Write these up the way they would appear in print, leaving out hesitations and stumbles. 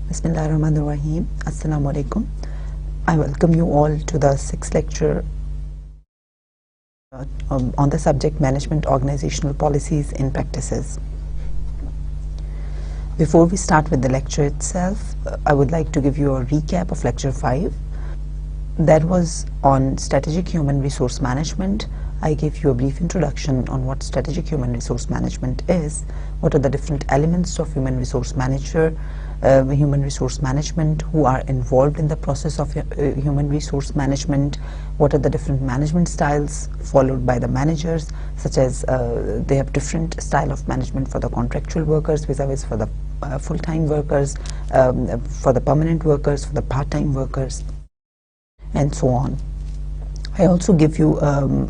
Bismillahirrahmanirrahim. Assalamu alaikum. I welcome you all to the 6th lecture on the subject management organizational policies and practices. Before we start with the lecture itself, I would like to give you a recap of lecture 5. That was on strategic human resource management. I gave you a brief introduction on what strategic human resource management is, what are the different elements of human resource management, who are involved in the process of human resource management, what are the different management styles followed by the managers, such as they have different style of management for the contractual workers vis-a-vis for the full-time workers, for the permanent workers, for the part-time workers, and so on. I also give you an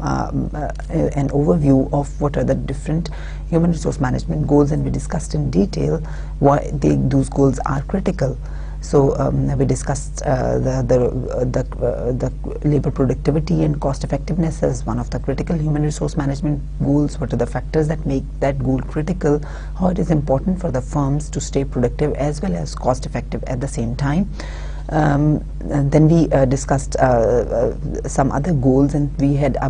overview of what are the different human resource management goals, and we discussed in detail why those goals are critical. So we discussed the labor productivity and cost effectiveness as one of the critical human resource management goals. What are the factors that make that goal critical? How it is important for the firms to stay productive as well as cost effective at the same time. And then we discussed some other goals, and we had a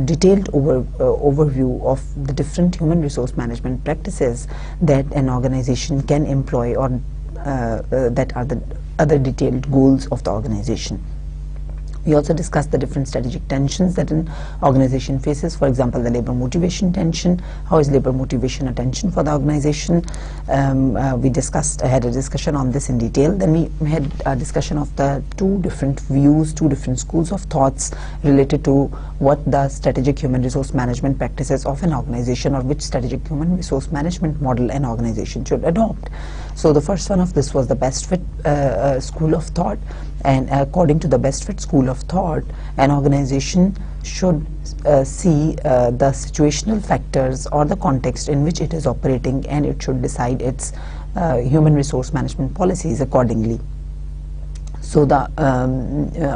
detailed overview of the different human resource management practices that an organization can employ, or that are the other detailed goals of the organization. We also discussed the different strategic tensions that an organization faces. For example, the labor motivation tension. How is labor motivation a tension for the organization? We had a discussion on this in detail. Then we had a discussion of the two different views, two different schools of thoughts related to what the strategic human resource management practices of an organization, or which strategic human resource management model an organization should adopt. So the first one of this was the best fit school of thought. And according to the best fit school of thought, an organization should see the situational factors or the context in which it is operating, and it should decide its human resource management policies accordingly. So the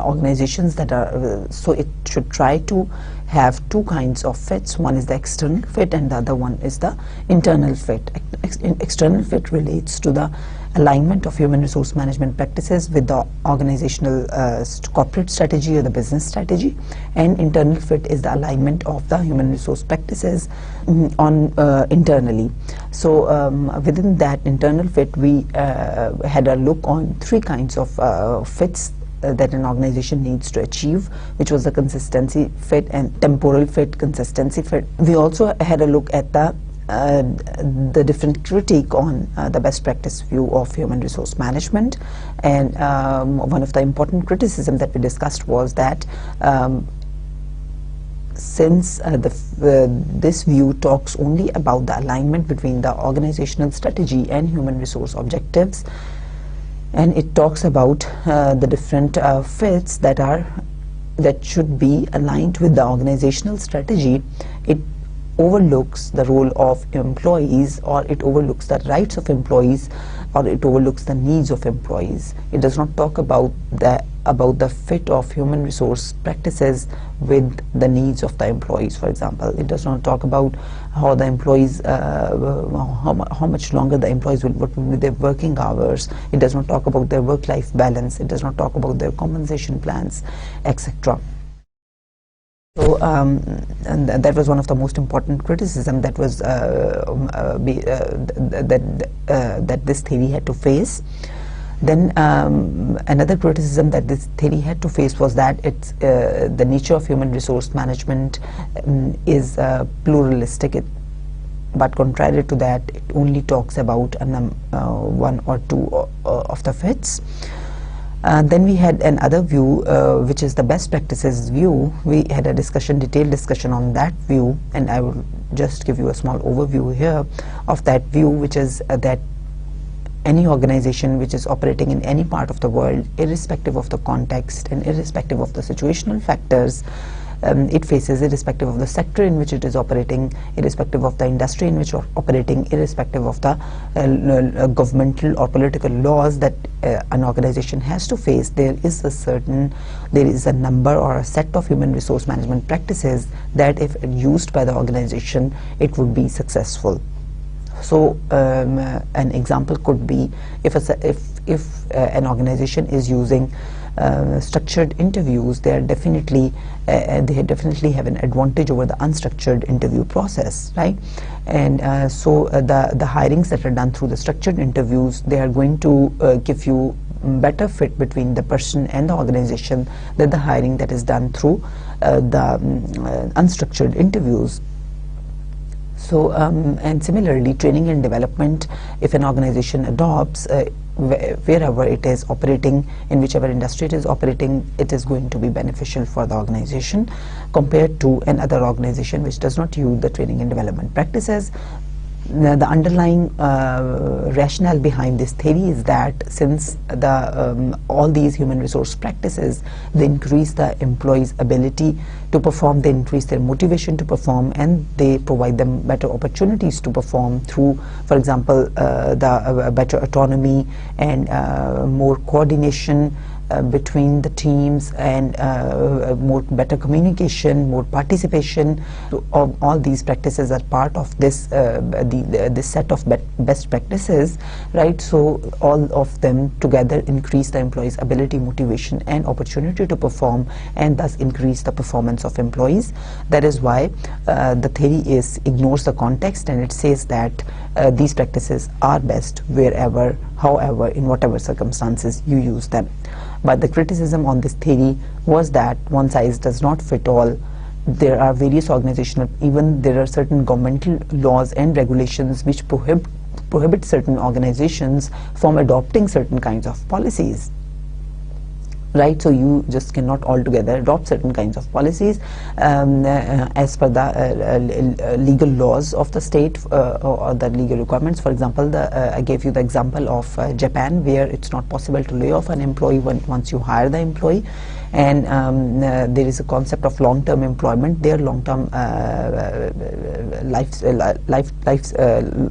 organizations that are, so it should try to have two kinds of fits. One is the external fit, and the other one is the internal fit. External fit relates to the alignment of human resource management practices with the organizational corporate strategy or the business strategy, and internal fit is the alignment of the human resource practices internally. So within that internal fit, we had a look on three kinds of fits that an organization needs to achieve, which was the consistency fit and temporal fit, consistency fit. We also had a look at the different critique on the best practice view of human resource management, and one of the important criticism that we discussed was that since this view talks only about the alignment between the organizational strategy and human resource objectives, and it talks about the different fits that should be aligned with the organizational strategy, it overlooks the role of employees, or it overlooks the rights of employees, or it overlooks the needs of employees. It does not talk about the fit of human resource practices with the needs of the employees. For example, it does not talk about how the employees, how much longer the employees will work with their working hours. It does not talk about their work-life balance. It does not talk about their compensation plans, etc. So and that was one of the most important criticism that was that this theory had to face. Then another criticism that this theory had to face was that it's the nature of human resource management is pluralistic. But contrary to that, it only talks about one or two of the fits. Then we had another view, which is the best practices view. We had a detailed discussion on that view, and I will just give you a small overview here of that view, which is that any organization which is operating in any part of the world, irrespective of the context and irrespective of the situational factors it faces, irrespective of the sector in which it is operating, irrespective of the industry in which it is operating, irrespective of the governmental or political laws that an organization has to face, there is a number or a set of human resource management practices that if used by the organization, it would be successful. So an example could be if an organization is using structured interviews, they definitely have an advantage over the unstructured interview process, right? And so the hirings that are done through the structured interviews, they are going to give you better fit between the person and the organization than the hiring that is done through the unstructured interviews. So and similarly, training and development, if an organization adopts wherever it is operating, in whichever industry it is operating, it is going to be beneficial for the organization compared to another organization which does not use the training and development practices. The underlying rationale behind this theory is that since all these human resource practices, they increase the employees' ability to perform, they increase their motivation to perform, and they provide them better opportunities to perform through, for example, the better autonomy and more coordination between the teams, and better communication, more participation. So all these practices are part of this this set of best practices, right? So all of them together increase the employees' ability, motivation, and opportunity to perform, and thus increase the performance of employees. That is why the theory ignores the context, and it says that these practices are best wherever, however, in whatever circumstances you use them. But the criticism on this theory was that one size does not fit all. There are various organizational, even there are certain governmental laws and regulations which prohibit certain organizations from adopting certain kinds of policies. Right, so you just cannot altogether adopt certain kinds of policies as per the legal laws of the state or the legal requirements. For example, I gave you the example of Japan, where it's not possible to lay off an employee once you hire the employee, and there is a concept of long-term employment there, long-term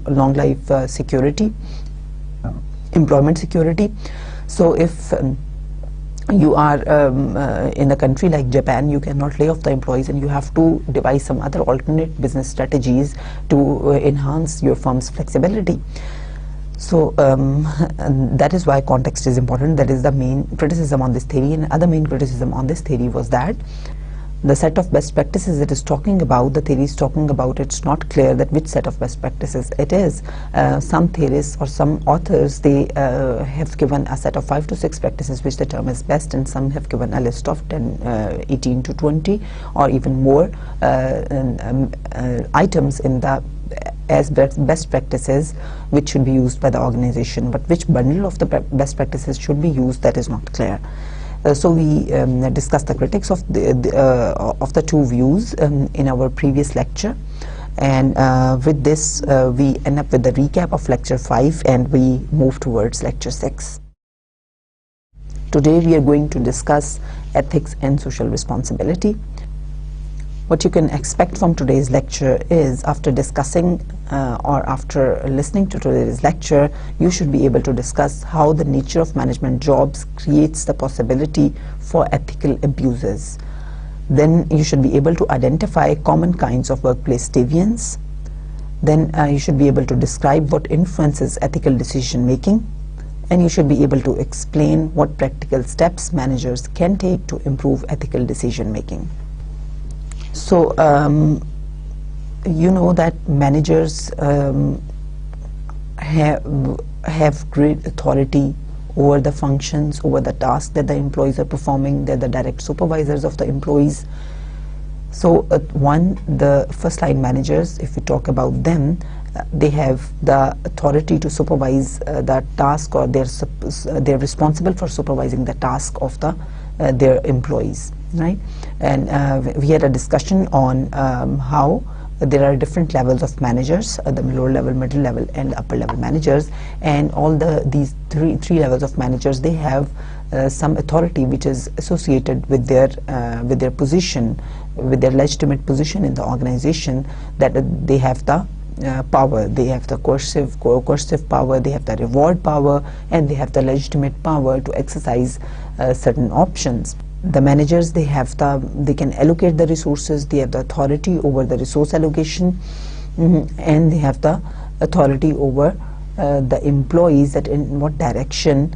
long life security, employment security. So if you are in a country like Japan, you cannot lay off the employees, and you have to devise some other alternate business strategies to enhance your firm's flexibility. So that is why context is important. That is the main criticism on this theory. And other main criticism on this theory was that the set of best practices it is talking about, the theory is talking about, it's not clear that which set of best practices it is. Some theorists or some authors, they have given a set of 5 to 6 practices which they term as best, and some have given a list of 10, 18 to 20 or even more items in the as best practices which should be used by the organization, but which bundle of the best practices should be used, that is not clear. So we discussed the critics of the two views in our previous lecture, and with this we end up with the recap of lecture 5 and we move towards lecture 6. Today we are going to discuss ethics and social responsibility. What you can expect from today's lecture is, after discussing or after listening to today's lecture, you should be able to discuss how the nature of management jobs creates the possibility for ethical abuses. Then you should be able to identify common kinds of workplace deviance. Then you should be able to describe what influences ethical decision making. And you should be able to explain what practical steps managers can take to improve ethical decision making. So you know that managers have great authority over the functions, over the tasks that the employees are performing. They're the direct supervisors of the employees. So the first line managers, if we talk about them, they have the authority to supervise the task, or they're responsible for supervising the task of their employees, right? And we had a discussion on how there are different levels of managers, the lower level, middle level, and upper level managers, and all these three levels of managers, they have some authority which is associated with their position, with their legitimate position in the organization, that they have the power. They have the coercive power, they have the reward power, and they have the legitimate power to exercise certain options. The managers, they can allocate the resources, they have the authority over the resource allocation, and they have the authority over the employees, that in what direction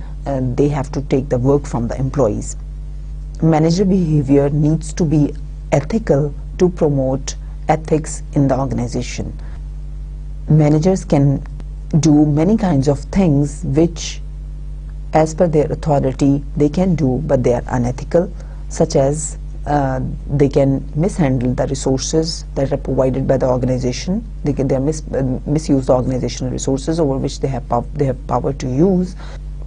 they have to take the work from the employees. Manager behavior needs to be ethical to promote ethics in the organization. Managers can do many kinds of things which, as per their authority, they can do, but they are unethical, such as they can mishandle the resources that are provided by the organization. They misuse the organizational resources over which they have power to use.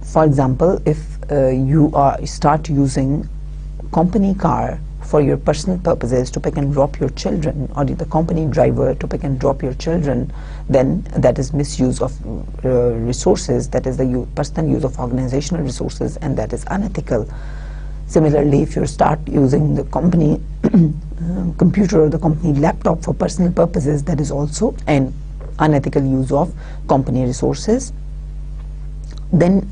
For example, if you start using company car for your personal purposes to pick and drop your children, or the company driver to pick and drop your children, then that is misuse of resources, that is the personal use of organizational resources, and that is unethical. Similarly, if you start using the company computer or the company laptop for personal purposes, that is also an unethical use of company resources. Then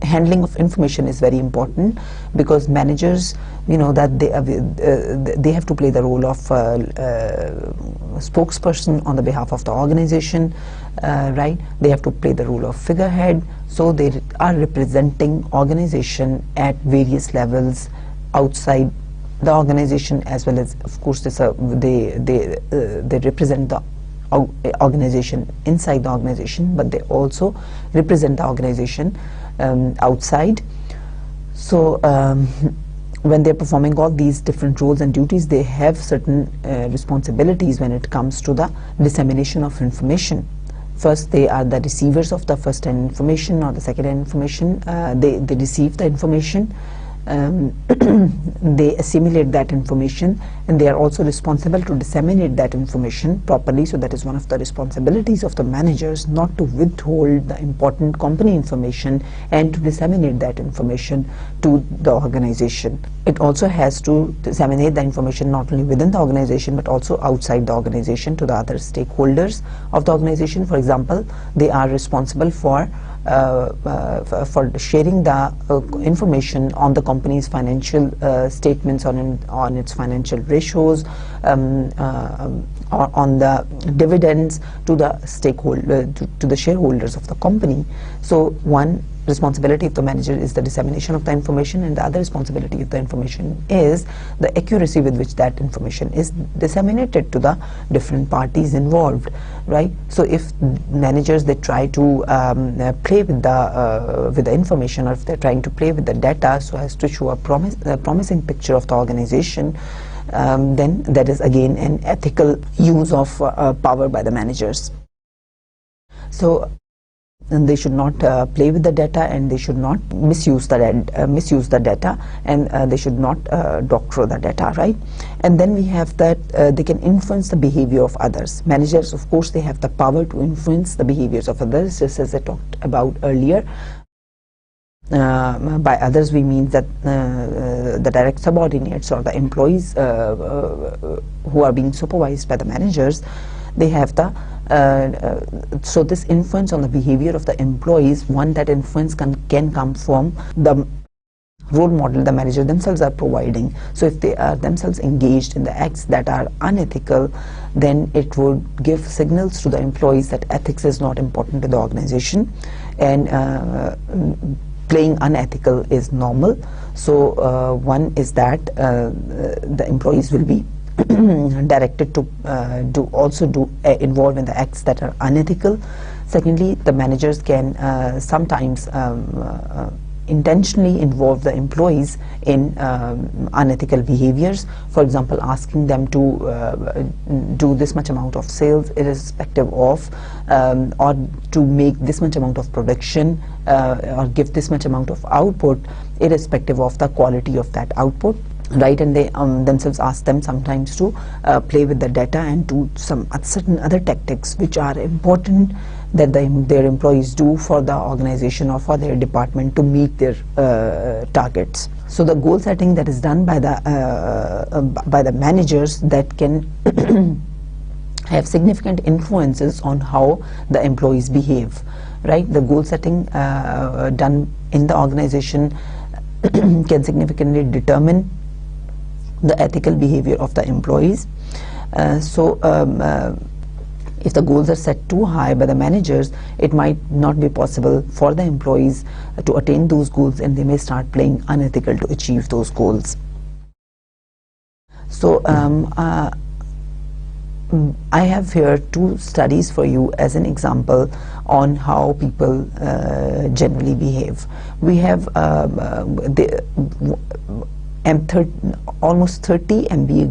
handling of information is very important, because managers, that they have to play the role of spokesperson on the behalf of the organization, right? They have to play the role of figurehead, so they are representing organization at various levels outside the organization, as well as, of course, they represent the organization inside the organization, but they also represent the organization outside. So when they're performing all these different roles and duties, they have certain responsibilities when it comes to the dissemination of information. First, they are the receivers of the first-hand information or the second-hand information. They receive the information, they assimilate that information, and they are also responsible to disseminate that information properly. So that is one of the responsibilities of the managers, not to withhold the important company information and to disseminate that information to the organization. It also has to disseminate the information not only within the organization but also outside the organization to the other stakeholders of the organization. For example, they are responsible for sharing the information on the company's financial statements, on its financial ratios, or on the dividends to the stakeholder, to the shareholders of the company. So one responsibility of the manager is the dissemination of the information, and the other responsibility of the information is the accuracy with which that information is disseminated to the different parties involved, right? So if managers, they try to play with the information, or if they're trying to play with the data so as to show a promising picture of the organization, then that is again an ethical use of power by the managers. So they should not play with the data, and they should not misuse the data, and they should not doctor the data, right? And then we have that they can influence the behavior of others. Managers, of course, they have the power to influence the behaviors of others, just as I talked about earlier. By others, we mean that the direct subordinates or the employees who are being supervised by the managers, they have the so this influence on the behavior of the employees, that influence can come from the role model the manager themselves are providing. So if they are themselves engaged in the acts that are unethical, then it would give signals to the employees that ethics is not important to the organization, and playing unethical is normal. So one is that the employees will be directed to involve in the acts that are unethical. Secondly, the managers can sometimes intentionally involve the employees in unethical behaviors. For example, asking them to do this much amount of sales irrespective of or to make this much amount of production or give this much amount of output irrespective of the quality of that output. right? And they themselves ask them sometimes to play with the data and do some certain other tactics which are important that their employees do for the organization or for their department to meet their targets. So the goal setting that is done by the managers that can have significant influences on how the employees behave, right? The goal setting done in the organization can significantly determine the ethical behavior of the employees. If the goals are set too high by the managers, it might not be possible for the employees to attain those goals, and they may start playing unethical to achieve those goals. So I have here two studies for you as an example on how people generally behave. We have almost 30 MBA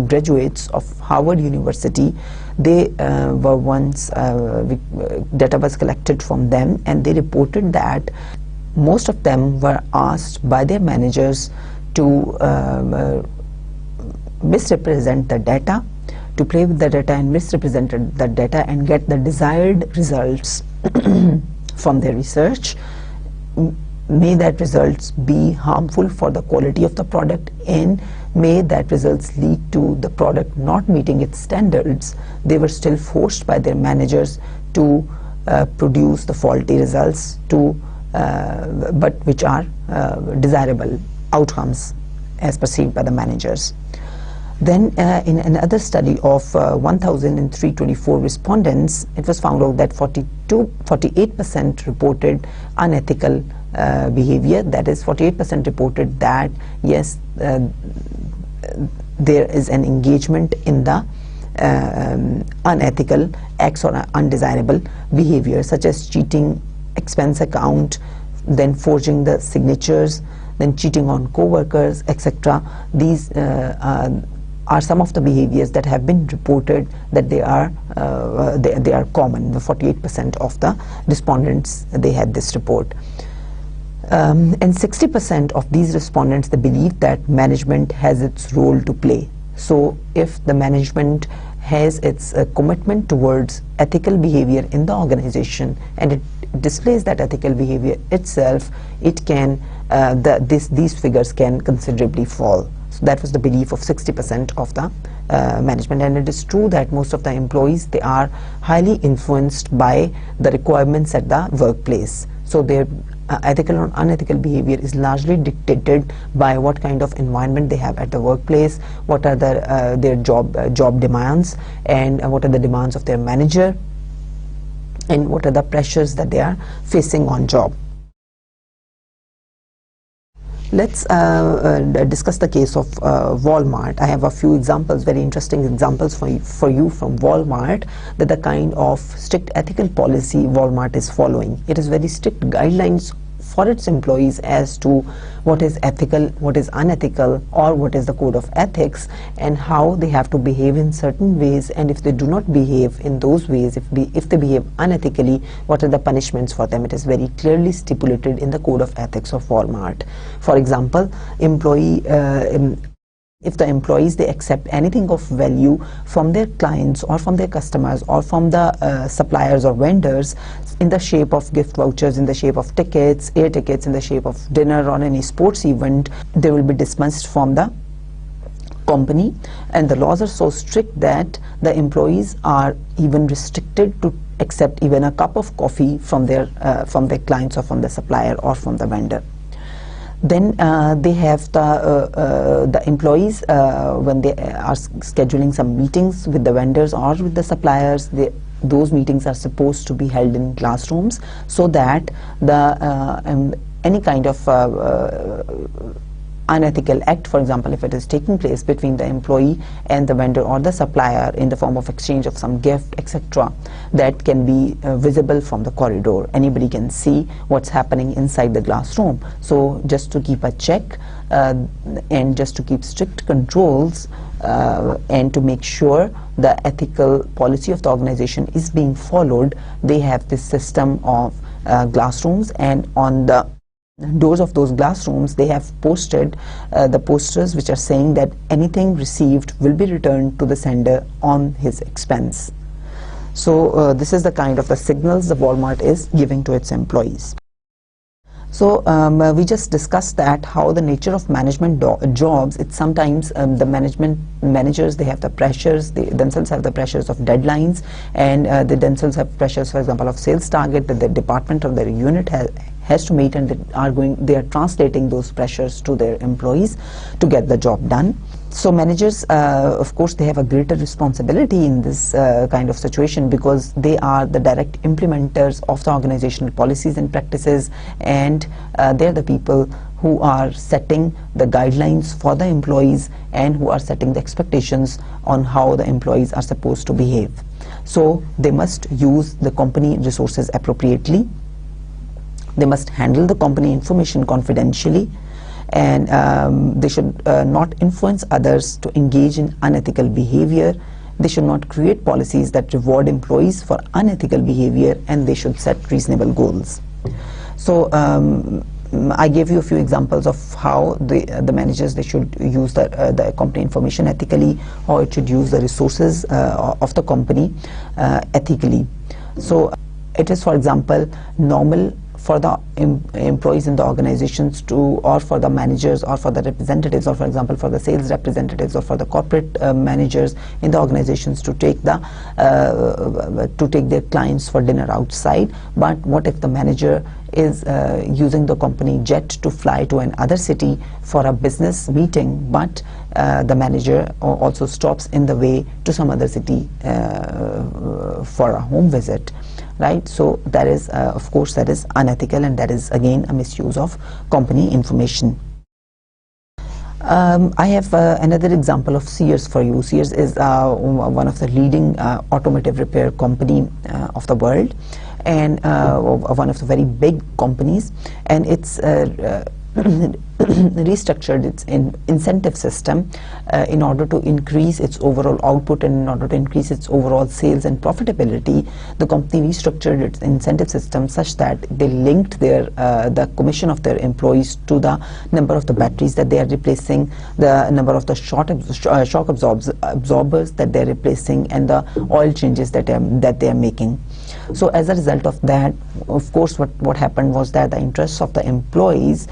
graduates of Harvard University. They were once, data was collected from them, and they reported that most of them were asked by their managers to misrepresent the data, to play with the data and misrepresent the data and get the desired results from their research. May that results be harmful for the quality of the product, and may that results lead to the product not meeting its standards. They were still forced by their managers to produce the faulty results, but which are desirable outcomes as perceived by the managers. Then in another study of 1,324 respondents, it was found out that 48% reported unethical behavior. That is, 48% reported that yes, there is an engagement in the unethical acts or undesirable behavior, such as cheating expense account, then forging the signatures, then cheating on co-workers, etc. These are some of the behaviors that have been reported that they are common. The 48% of the respondents, they had this report. And 60% of these respondents, they believe that management has its role to play. So if the management has its commitment towards ethical behavior in the organization, and it displays that ethical behavior itself, it can these figures can considerably fall. So that was the belief of 60% of the management. And it is true that most of the employees, they are highly influenced by the requirements at the workplace. So their ethical or unethical behavior is largely dictated by what kind of environment they have at the workplace, what are their job demands, and what are the demands of their manager, and what are the pressures that they are facing on job. Let's discuss the case of Walmart. I have a few examples, very interesting examples for you from Walmart, that the kind of strict ethical policy Walmart is following. It is very strict guidelines for its employees as to what is ethical, what is unethical, or what is the code of ethics, and how they have to behave in certain ways, and if they do not behave in those ways, if they behave unethically, what are the punishments for them. It is very clearly stipulated in the code of ethics of Walmart. For example, if the employees, they accept anything of value from their clients or from their customers or from the suppliers or vendors in the shape of gift vouchers, in the shape of tickets, air tickets, in the shape of dinner or any sports event, they will be dismissed from the company. And the laws are so strict that the employees are even restricted to accept even a cup of coffee from their clients or from the supplier or from the vendor. Then they have the employees, when they are scheduling some meetings with the vendors or with the suppliers, those meetings are supposed to be held in classrooms, so that any kind of unethical act, for example, if it is taking place between the employee and the vendor or the supplier in the form of exchange of some gift, etc., that can be visible from the corridor. Anybody can see what's happening inside the glass room. So just to keep a check and just to keep strict controls and to make sure the ethical policy of the organization is being followed, they have this system of glass rooms, and on the doors of those glass rooms, they have posted the posters which are saying that anything received will be returned to the sender on his expense. So this is the kind of the signals the Walmart is giving to its employees. So we just discussed that how the nature of management jobs, it's sometimes the managers, they have the pressures, they themselves have the pressures of deadlines, and they themselves have pressures, for example, of sales target that the department or their unit has to meet, and they are translating those pressures to their employees to get the job done. So managers, of course, they have a greater responsibility in this kind of situation, because they are the direct implementers of the organizational policies and practices, and they're the people who are setting the guidelines for the employees and who are setting the expectations on how the employees are supposed to behave. So they must use the company resources appropriately. They must handle the company information confidentially, and they should not influence others to engage in unethical behavior. They should not create policies that reward employees for unethical behavior, and they should set reasonable goals. So I gave you a few examples of how the managers, they should use the company information ethically, how it should use the resources of the company ethically. So it is, for example, normal for the employees in the organizations to, or for the managers, or for the representatives, or for example for the sales representatives, or for the corporate managers in the organizations to take their clients for dinner outside. But what if the manager is using the company jet to fly to another city for a business meeting, but the manager also stops in the way to some other city for a home visit? Right? So that is, of course, that is unethical, and that is again a misuse of company information. I have another example of Sears for you. Sears is one of the leading automotive repair company of the world, and one of the very big companies, and it's restructured its incentive system in order to increase its overall output, and in order to increase its overall sales and profitability. The company restructured its incentive system such that they linked the commission of their employees to the number of the batteries that they are replacing, the number of the shock absorbers that they are replacing, and the oil changes that they are making. So as a result of that, of course, what happened was that the interests of the employees,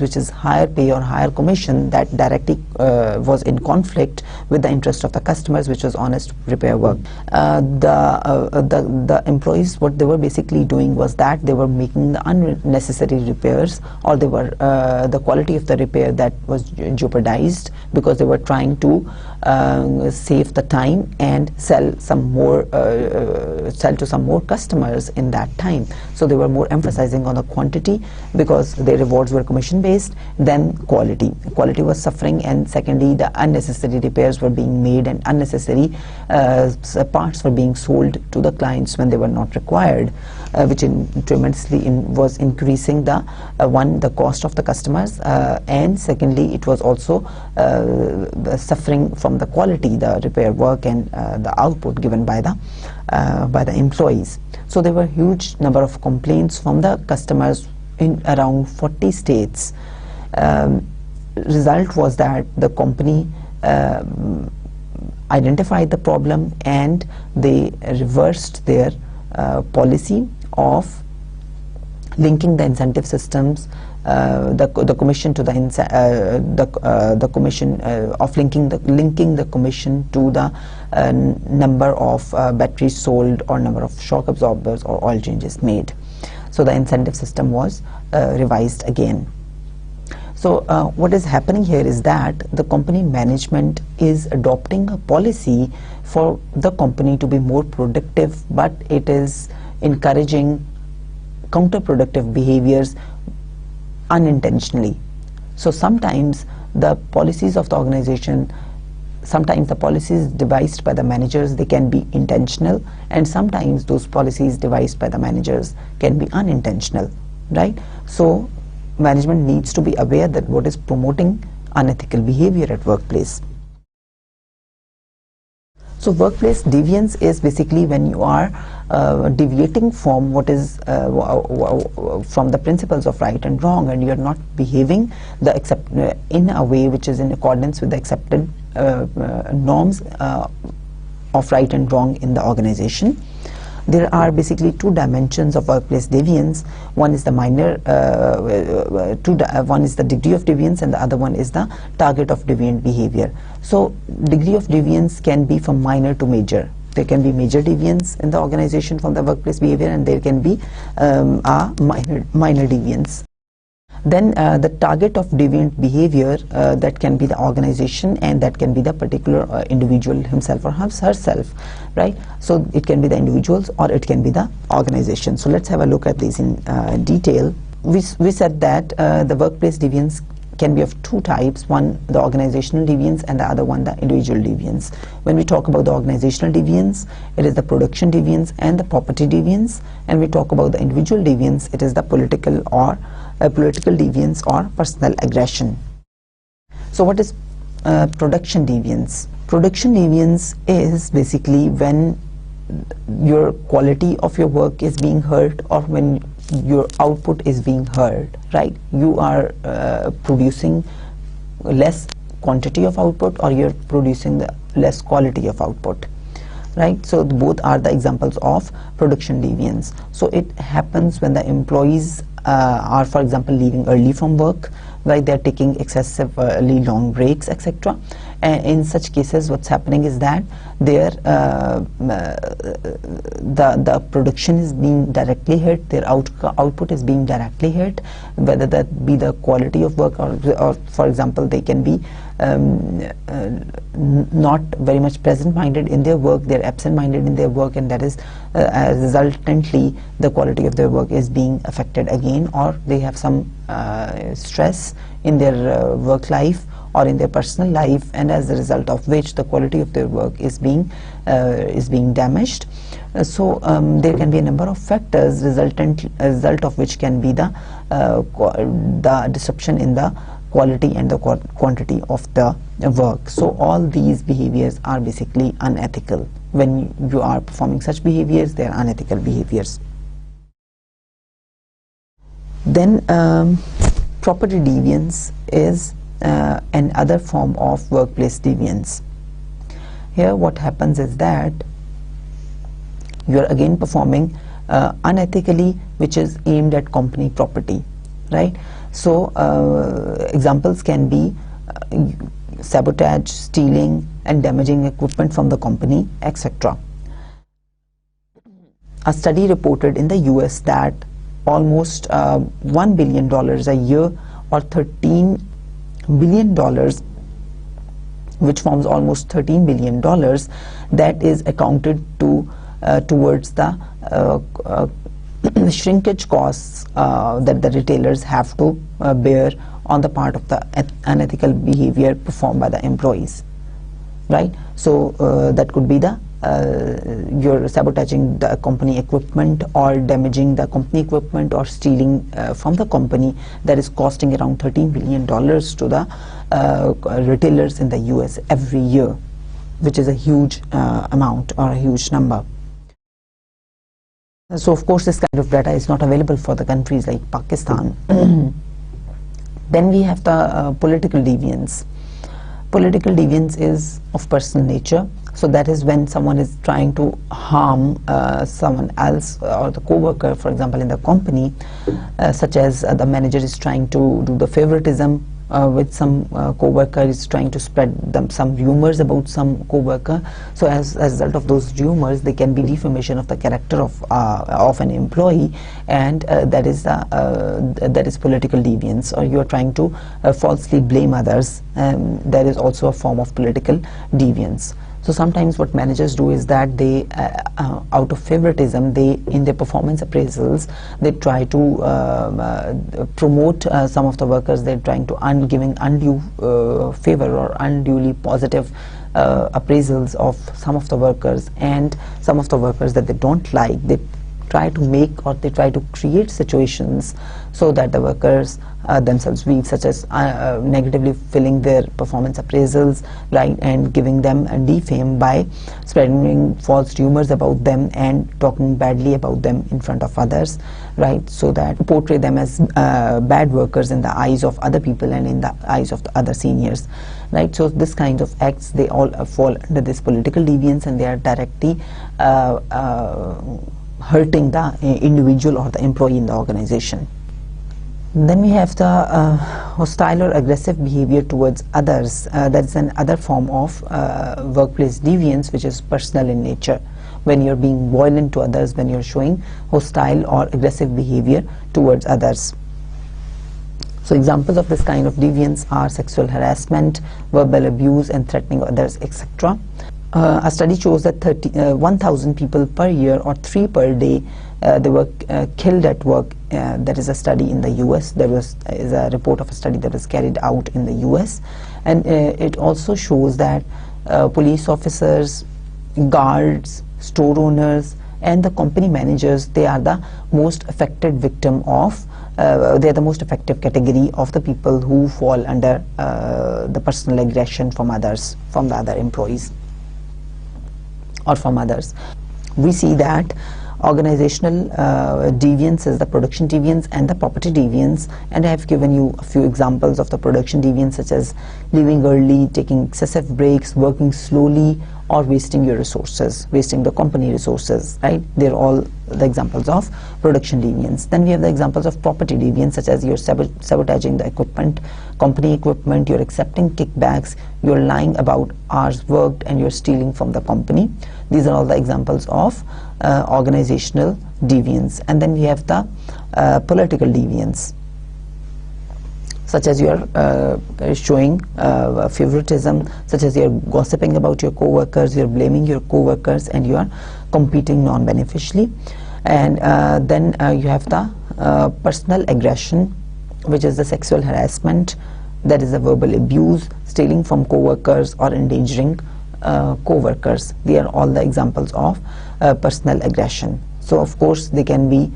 which is higher pay or higher commission, that directly was in conflict with the interest of the customers, which was honest repair work. The employees, what they were basically doing was that they were making the unnecessary repairs, or they were the quality of the repair that was jeopardized, because they were trying to save the time and sell to some more customers in that time. So they were more emphasizing on the quantity, because their rewards were commission based, than quality. Quality was suffering, and secondly, the unnecessary repairs were being made, and unnecessary parts were being sold to the clients when they were not required, which tremendously was increasing the cost of the customers, and secondly, it was also suffering from the quality, the repair work, and the output given by the employees. So there were huge number of complaints from the customers in around 40 states. Result was that the company identified the problem, and they reversed their policy of linking the incentive systems, the commission to the commission of linking the commission to the number of batteries sold, or number of shock absorbers, or oil changes made. So the incentive system was revised again. So what is happening here is that the company management is adopting a policy for the company to be more productive, but it is encouraging counterproductive behaviors unintentionally. So sometimes the policies of the organization, sometimes the policies devised by the managers, they can be intentional, and sometimes those policies devised by the managers can be unintentional, right? So management needs to be aware that what is promoting unethical behavior at workplace. So workplace deviance is basically when you are deviating from what is from the principles of right and wrong, and you are not behaving in a way which is in accordance with the accepted norms of right and wrong in the organization. There are basically two dimensions of workplace deviance. One is the one is the degree of deviance, and the other one is the target of deviant behavior. So degree of deviance can be from minor to major. There can be major deviance in the organization from the workplace behavior, and there can be a minor deviance. Then the target of deviant behavior, that can be the organization, and that can be the particular individual himself or herself, right? So it can be the individuals or it can be the organization. So let's have a look at these in detail. We said that the workplace deviance can be of two types: one the organizational deviance, and the other one the individual deviance. When we talk about the organizational deviance, it is the production deviance and the property deviance, and we talk about the individual deviance, it is the political deviance or personal aggression. So what is production deviance? Production deviance is basically when your quality of your work is being hurt, or when your output is being hurt, right? You are producing less quantity of output, or you're producing the less quality of output, right? So both are the examples of production deviance. So it happens when the employees are, for example, leaving early from work, right? They're taking excessively long breaks, etc. And in such cases, what's happening is that the production is being directly hit, their output is being directly hit, whether that be the quality of work, or for example, they can be not very much present-minded in their work, they're absent-minded in their work, and that is resultantly the quality of their work is being affected again, or they have some stress in their work life or in their personal life, and as a result of which the quality of their work is being damaged. So there can be a number of factors, result of which can be the disruption in the quality and the quantity of the work. So all these behaviors are basically unethical. When you are performing such behaviors, they are unethical behaviors. Then property deviance is another form of workplace deviance. Here what happens is that you are again performing unethically, which is aimed at company property, right? So examples can be sabotage, stealing and damaging equipment from the company, etc. A study reported in the US that almost $1 billion a year, or $13 billion, which forms almost $13 billion, that is accounted to towards the shrinkage costs that the retailers have to bear on the part of the unethical behavior performed by the employees, right? So that could be the you're sabotaging the company equipment, or damaging the company equipment, or stealing from the company, that is costing around $13 billion to the retailers in the US every year, which is a huge amount, or a huge number. So of course this kind of data is not available for the countries like Pakistan. Then we have the political deviance. Political deviance is of personal nature. So that is when someone is trying to harm someone else, or the co-worker, for example, in the company, such as the manager is trying to do the favoritism with some co-worker, is trying to spread some rumors about some co-worker. So as a result of those rumors, there can be defamation of the character of an employee, and that is political deviance, or you are trying to falsely blame others. That is also a form of political deviance. So sometimes what managers do is that they, out of favoritism, in their performance appraisals, they try to promote some of the workers. They're trying to giving undue favor or unduly positive appraisals of some of the workers, and some of the workers that they don't like, they try to make, or they try to create situations so that the workers themselves weak, such as negatively filling their performance appraisals, right, and giving them a defame by spreading false rumors about them and talking badly about them in front of others, right, so that portray them as bad workers in the eyes of other people and in the eyes of the other seniors, right. So this kind of acts, they all fall under this political deviance, and they are directly hurting the individual or the employee in the organization. Then we have the hostile or aggressive behavior towards others. That is another form of workplace deviance, which is personal in nature. When you're being violent to others, when you're showing hostile or aggressive behavior towards others. So examples of this kind of deviance are sexual harassment, verbal abuse, and threatening others, etc. A study shows that 1,000 people per year, or 3 per day, they were killed at work. That is a study in the US. There is a report of a study that was carried out in the US, and it also shows that police officers, guards, store owners, and the company managers, they are the most affected victim of they are the most effective category of the people who fall under the personal aggression from others, from the other employees or from others. We see that organizational deviance is the production deviance and the property deviance, and I have given you a few examples of the production deviance, such as leaving early, taking excessive breaks, working slowly, or wasting your resources, wasting the company resources, right? They're all the examples of production deviance. Then we have the examples of property deviance, such as you're sabotaging the equipment, company equipment, you're accepting kickbacks, you're lying about hours worked, and you're stealing from the company. These are all the examples of organizational deviance. And then we have the political deviance, such as you are showing favoritism, such as you are gossiping about your co-workers, you are blaming your co-workers, and you are competing non-beneficially. And then you have the personal aggression, which is the sexual harassment, that is the verbal abuse, stealing from co-workers, or endangering co-workers. They are all the examples of personal aggression. So of course they can be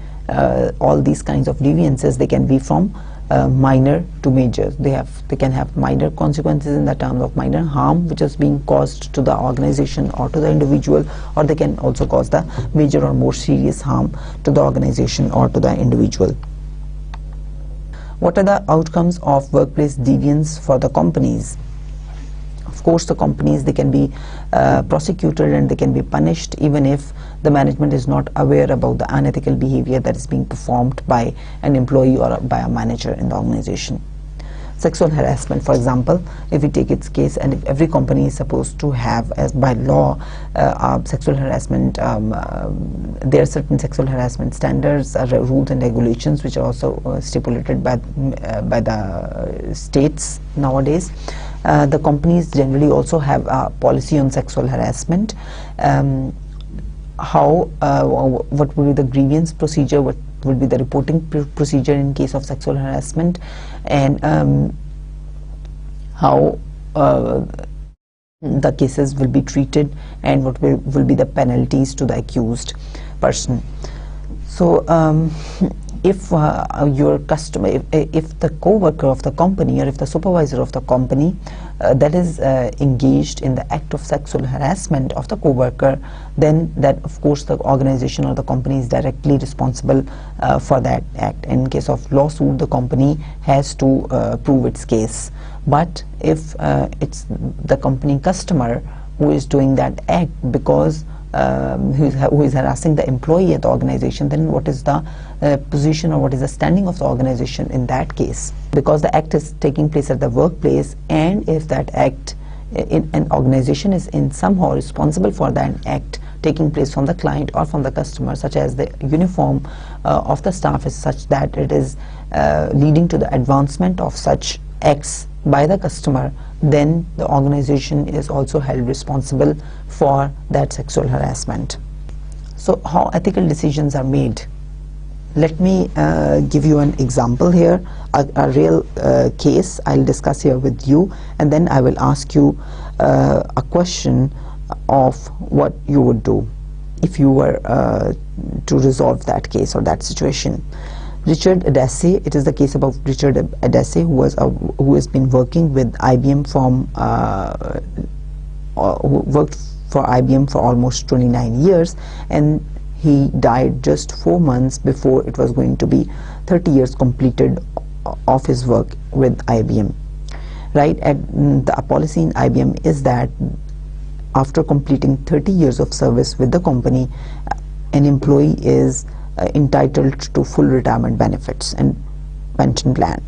all these kinds of deviances, they can be from minor to major. They can have minor consequences in the terms of minor harm which is being caused to the organization or to the individual, or they can also cause the major or more serious harm to the organization or to the individual. What are the outcomes of workplace deviance for the companies? Of course, the companies, they can be prosecuted and they can be punished even if the management is not aware about the unethical behavior that is being performed by an employee or by a manager in the organization. Sexual harassment, for example, if we take its case, and if every company is supposed to have, as by law, sexual harassment, there are certain sexual harassment standards, rules and regulations which are also stipulated by the states nowadays. The companies generally also have a policy on sexual harassment. What will be the grievance procedure, what will be the reporting procedure in case of sexual harassment, and how the cases will be treated, and what will be the penalties to the accused person. So if your customer, if the co-worker of the company, or if the supervisor of the company that is engaged in the act of sexual harassment of the co-worker, then that of course the organization or the company is directly responsible for that act. In case of lawsuit, the company has to prove its case. But if it's the company customer who is doing that act because who is harassing the employee at the organization, then what is the position or what is the standing of the organization in that case? Because the act is taking place at the workplace, and if that act in an organization is in somehow responsible for that act taking place from the client or from the customer, such as the uniform of the staff is such that it is leading to the advancement of such acts by the customer, then the organization is also held responsible for that sexual harassment. So how ethical decisions are made? Let me give you an example here, a real case I'll discuss here with you, and then I will ask you a question of what you would do. if you were to resolve that case or that situation. Richard Adasse, it is the case about Richard Adasse, who has been working with IBM who worked for IBM for almost 29 years, and he died just 4 months before it was going to be 30 years completed of his work with IBM. Right, and the policy in IBM is that after completing 30 years of service with the company, an employee is entitled to full retirement benefits and pension plan.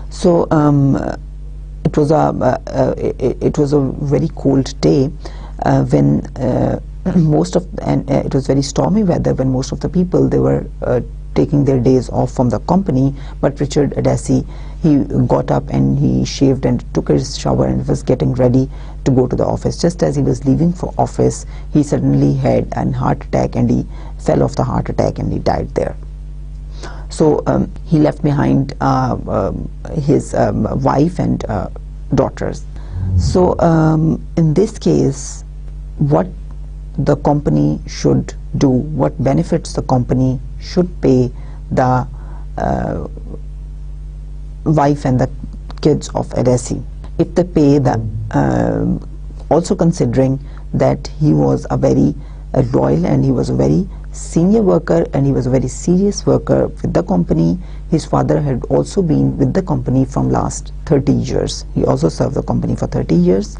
So it was a very cold day when it was very stormy weather when most of the people, they were taking their days off from the company. But Richard Adasse, he got up and he shaved and took his shower and was getting ready to go to the office. Just as he was leaving for office, he suddenly had a heart attack and he fell off the heart attack and he died there. So he left behind his wife and daughters. So in this case, what the company should do, what benefits the company should pay the wife and the kids of Adasse, if they pay the also considering that he was a very loyal and he was a very senior worker and he was a very serious worker with the company. His father had also been with the company from last 30 years. He also served the company for 30 years.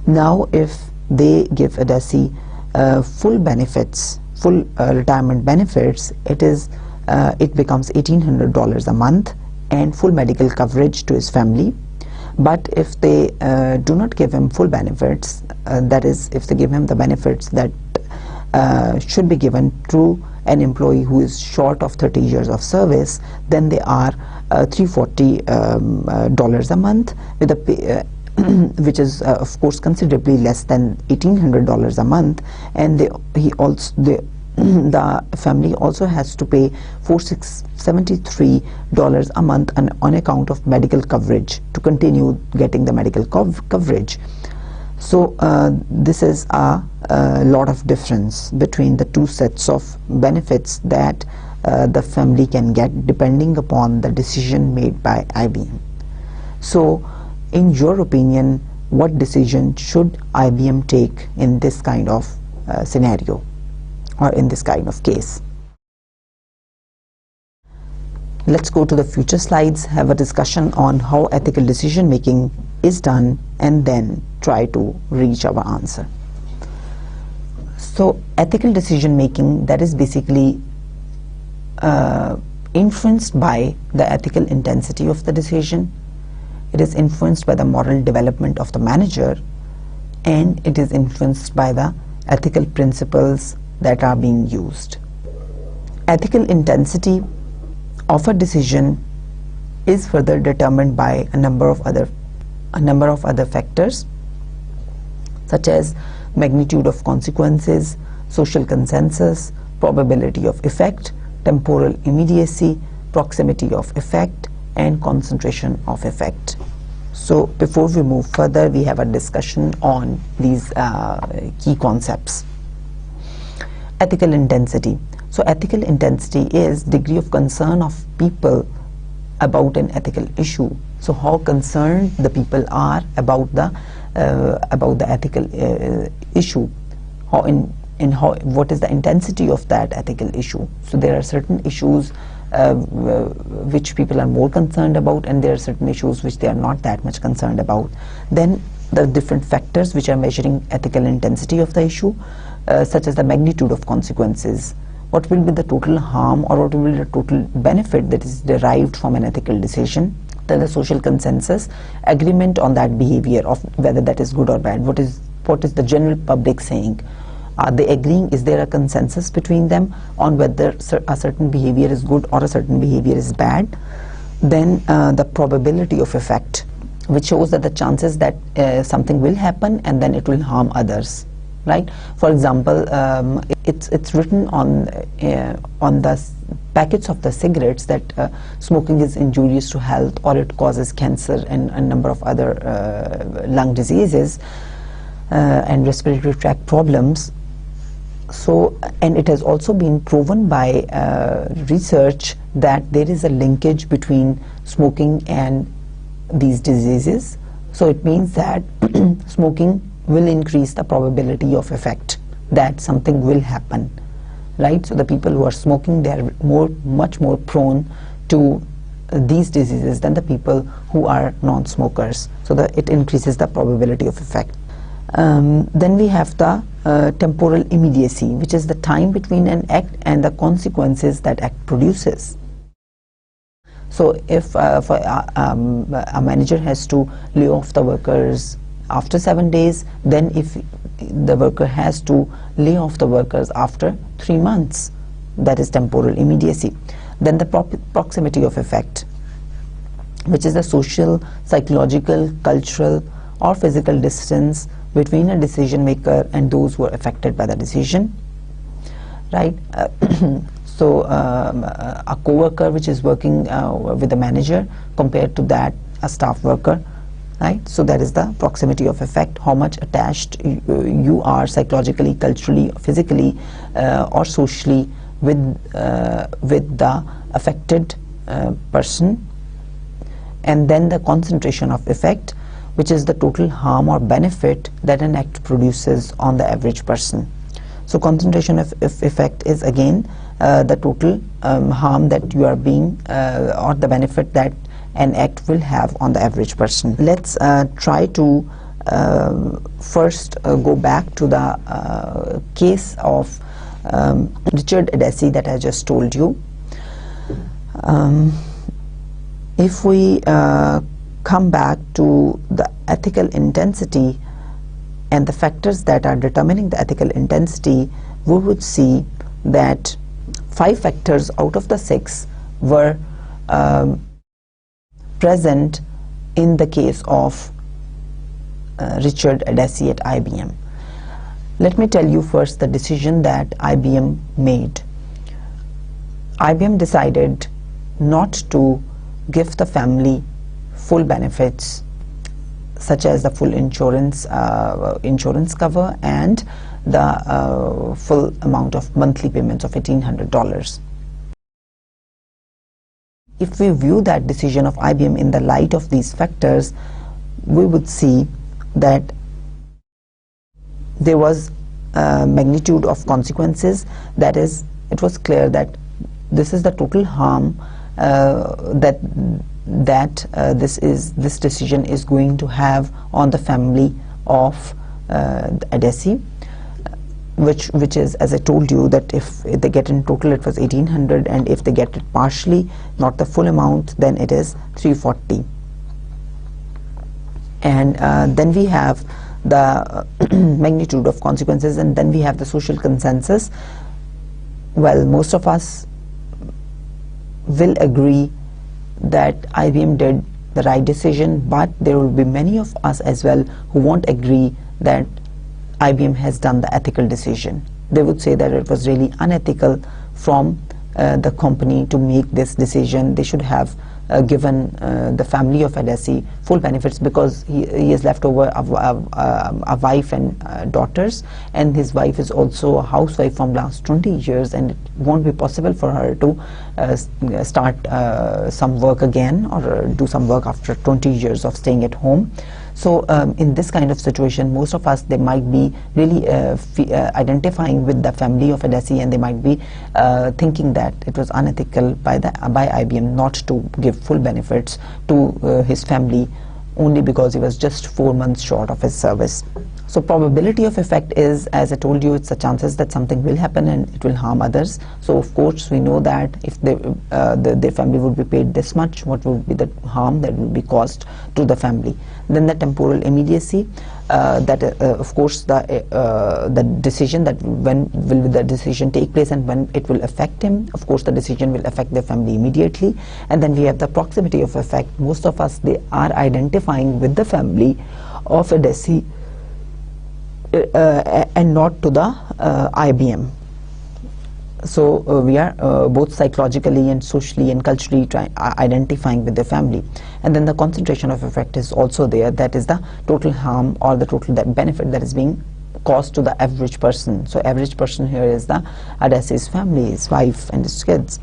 Now if they give Adasse full benefits, full retirement benefits, it becomes $1,800 a month and full medical coverage to his family. But if they do not give him full benefits, that is, if they give him the benefits that should be given to an employee who is short of 30 years of service, then they are $340 a month, with a which is of course considerably less than $1,800 a month, and the family also has to pay $473 a month on account of medical coverage to continue getting the medical coverage. So this is a lot of difference between the two sets of benefits that the family can get depending upon the decision made by IBM. So in your opinion, what decision should IBM take in this kind of scenario or in this kind of case? Let's go to the future slides, have a discussion on how ethical decision making is done, and then try to reach our answer. So ethical decision making, that is basically influenced by the ethical intensity of the decision. It is influenced by the moral development of the manager, and it is influenced by the ethical principles that are being used. Ethical intensity of a decision is further determined by a number of other factors, such as magnitude of consequences, social consensus, probability of effect, temporal immediacy, proximity of effect, and concentration of effect. So before we move further, we have a discussion on these key concepts. Ethical intensity. So ethical intensity is degree of concern of people about an ethical issue. So how concerned the people are about the ethical issue, what is the intensity of that ethical issue. So there are certain issues which people are more concerned about, and there are certain issues which they are not that much concerned about. Then the different factors which are measuring ethical intensity of the issue, such as the magnitude of consequences, what will be the total harm or what will be the total benefit that is derived from an ethical decision. Then the social consensus, agreement on that behavior of whether that is good or bad. What is the general public saying? Are they agreeing? Is there a consensus between them on whether a certain behavior is good or a certain behavior is bad? Then the probability of effect, which shows that the chances that something will happen and then it will harm others. Right? For example, it's written on the packets of the cigarettes that smoking is injurious to health, or it causes cancer and a number of other lung diseases and respiratory tract problems. So, and it has also been proven by research that there is a linkage between smoking and these diseases. So it means that smoking will increase the probability of effect that something will happen, right? So the people who are smoking, they are much more prone to these diseases than the people who are non-smokers. So that it increases the probability of effect. Then we have the temporal immediacy, which is the time between an act and the consequences that act produces. So if a manager has to lay off the workers after 7 days, then if the worker has to lay off the workers after 3 months, that is temporal immediacy. Then the proximity of effect, which is the social, psychological, cultural or physical distance between a decision maker and those who are affected by the decision, right? So a co-worker which is working with a manager compared to that a staff worker, right? So that is the proximity of effect, how much attached you are psychologically, culturally, physically or socially with the affected person. And then the concentration of effect, which is the total harm or benefit that an act produces on the average person. So concentration of effect is again the total harm that you are being or the benefit that an act will have on the average person. Let's try to first go back to the case of Richard Edesi that I just told you. If we come back to the ethical intensity and the factors that are determining the ethical intensity, we would see that 5 factors out of the 6 were present in the case of Richard Edesi at IBM. Let me tell you first the decision that IBM made. IBM decided not to give the family full benefits such as the full insurance cover and the full amount of monthly payments of $1,800. If we view that decision of IBM in the light of these factors, we would see that there was a magnitude of consequences. That is, it was clear that this is the total harm that this decision is going to have on the family of Edesi, which is, as I told you, that if they get in total it was 1,800, and if they get it partially, not the full amount, then it is 340. And then we have the magnitude of consequences, and then we have the social consensus. Well, most of us will agree that IBM did the right decision, but there will be many of us as well who won't agree that IBM has done the ethical decision. They would say that it was really unethical from the company to make this decision. They should have given the family of Edesi full benefits, because he is left over a wife and daughters, and his wife is also a housewife from last 20 years, and it won't be possible for her to start some work again or do some work after 20 years of staying at home. So in this kind of situation, most of us, they might be really identifying with the family of Edesi, and they might be thinking that it was unethical by IBM not to give full benefits to his family only because he was just 4 months short of his service. So probability of effect is, as I told you, it's the chances that something will happen and it will harm others. So of course we know that if their family would be paid this much, what would be the harm that would be caused to the family. Then the temporal immediacy, of course the decision, that when will the decision take place and when it will affect him. Of course the decision will affect their family immediately. And then we have the proximity of effect. Most of us, they are identifying with the family of Edesi and not to the IBM. So we are both psychologically and socially and culturally identifying with the family. And then the concentration of effect is also there. That is the total harm or the total benefit that is being cost to the average person. So average person here is the Adasi's family, his wife and his kids.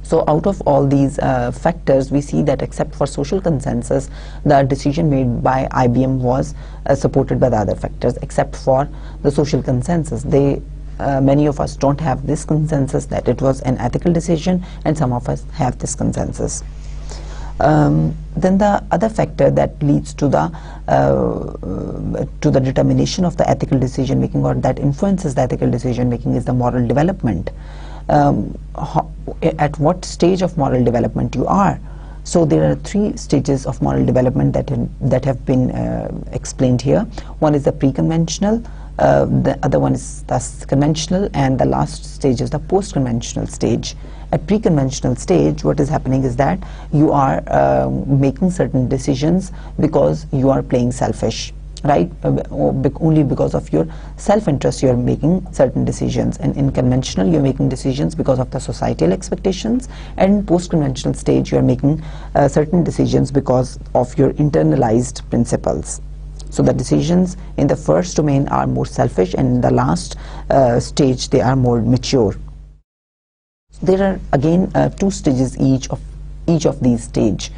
So out of all these factors, we see that except for social consensus, the decision made by IBM was supported by the other factors, except for the social consensus. Many of us don't have this consensus that it was an ethical decision, and some of us have this consensus. Then the other factor that leads to the determination of the ethical decision making, or that influences the ethical decision making, is the moral development. At what stage of moral development you are. So there are 3 stages of moral development that have been explained here. One is the pre-conventional, the other one is the conventional, and the last stage is the post-conventional stage. At pre-conventional stage, what is happening is that you are making certain decisions because you are playing selfish, right? Only because of your self-interest you are making certain decisions. And in conventional, you are making decisions because of the societal expectations, and in post-conventional stage you are making certain decisions because of your internalized principles. So the decisions in the first domain are more selfish, and in the last stage they are more mature. There are again 2 stages each of these stage.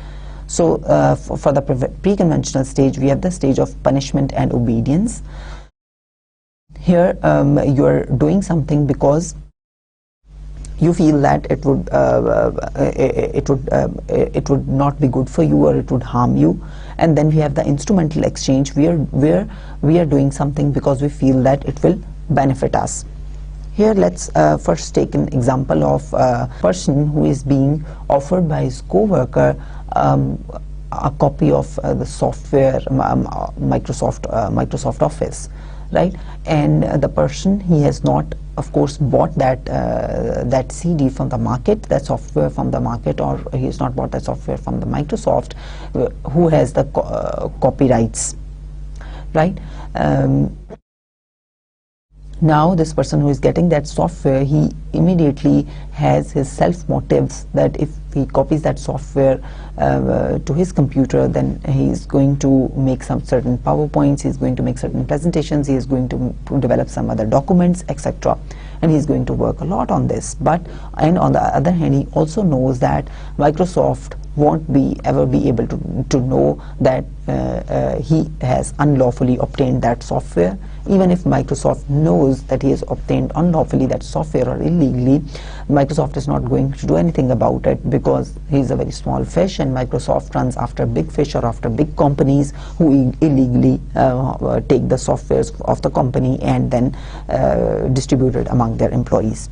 So for the pre-conventional stage, we have the stage of punishment and obedience. Here you are doing something because you feel that it would not be good for you, or it would harm you. And then we have the instrumental exchange, where we are doing something because we feel that it will benefit us. Here let's first take an example of a person who is being offered by his co-worker a copy of the software, Microsoft Office, right? And the person, he has not, of course, bought that CD from the market, that software from the market, or he has not bought that software from the Microsoft, who has the copyrights, right? Now this person who is getting that software, he immediately has his self motives that if he copies that software to his computer, then he is going to make some certain PowerPoints, he is going to make certain presentations, he is going to develop some other documents, etc. And he is going to work a lot on this. And on the other hand, he also knows that Microsoft won't ever be able to know that he has unlawfully obtained that software. Even if Microsoft knows that he has obtained unlawfully that software or illegally, Microsoft is not going to do anything about it, because he is a very small fish, and Microsoft runs after big fish or after big companies who illegally take the softwares of the company and then distribute it among their employees.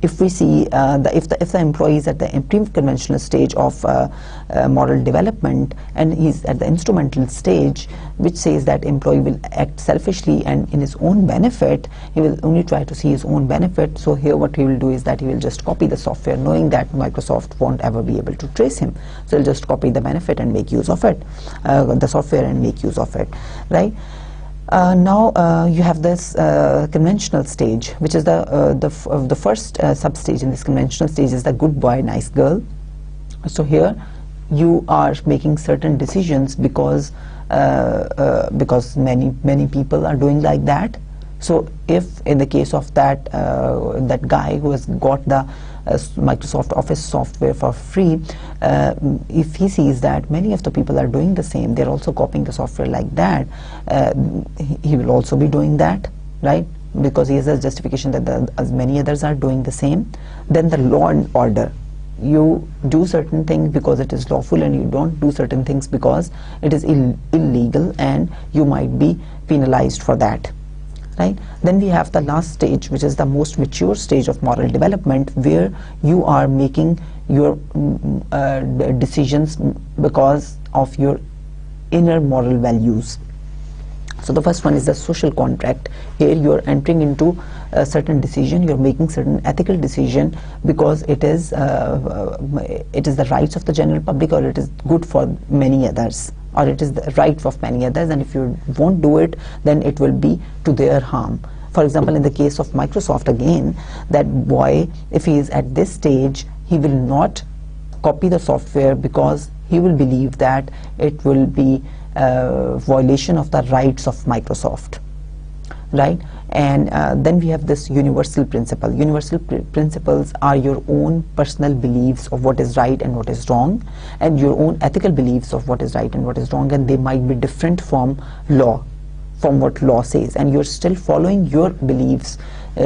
If we see if the employee is at the pre-conventional stage of moral development, and he's at the instrumental stage, which says that employee will act selfishly and in his own benefit, he will only try to see his own benefit. So here what he will do is that he will just copy the software, knowing that Microsoft won't ever be able to trace him. So he'll just copy the benefit and make use of it, the software, and make use of it, right? Now you have this conventional stage, which is the first sub-stage in this conventional stage is the good boy, nice girl. So here you are making certain decisions because many people are doing like that. So if in the case of that guy who has got the Microsoft Office software for free, if he sees that many of the people are doing the same, they're also copying the software like that, he will also be doing that, right? Because he has a justification that as many others are doing the same. Then the law and order. You do certain things because it is lawful, and you don't do certain things because it is illegal, and you might be penalized for that. Right? Then we have the last stage, which is the most mature stage of moral development, where you are making your decisions because of your inner moral values. So the first one is the social contract. Here you are entering into a certain decision, you are making certain ethical decision because it is the rights of the general public, or it is good for many others, or it is the right of many others, and if you won't do it, then it will be to their harm. For example, in the case of Microsoft, again, that boy, if he is at this stage, he will not copy the software because he will believe that it will be violation of the rights of Microsoft. right? And then we have this universal principle. Universal principles are your own personal beliefs of what is right and what is wrong, and your own ethical beliefs of what is right and what is wrong, and they might be different from law, from what law says, and you're still following your beliefs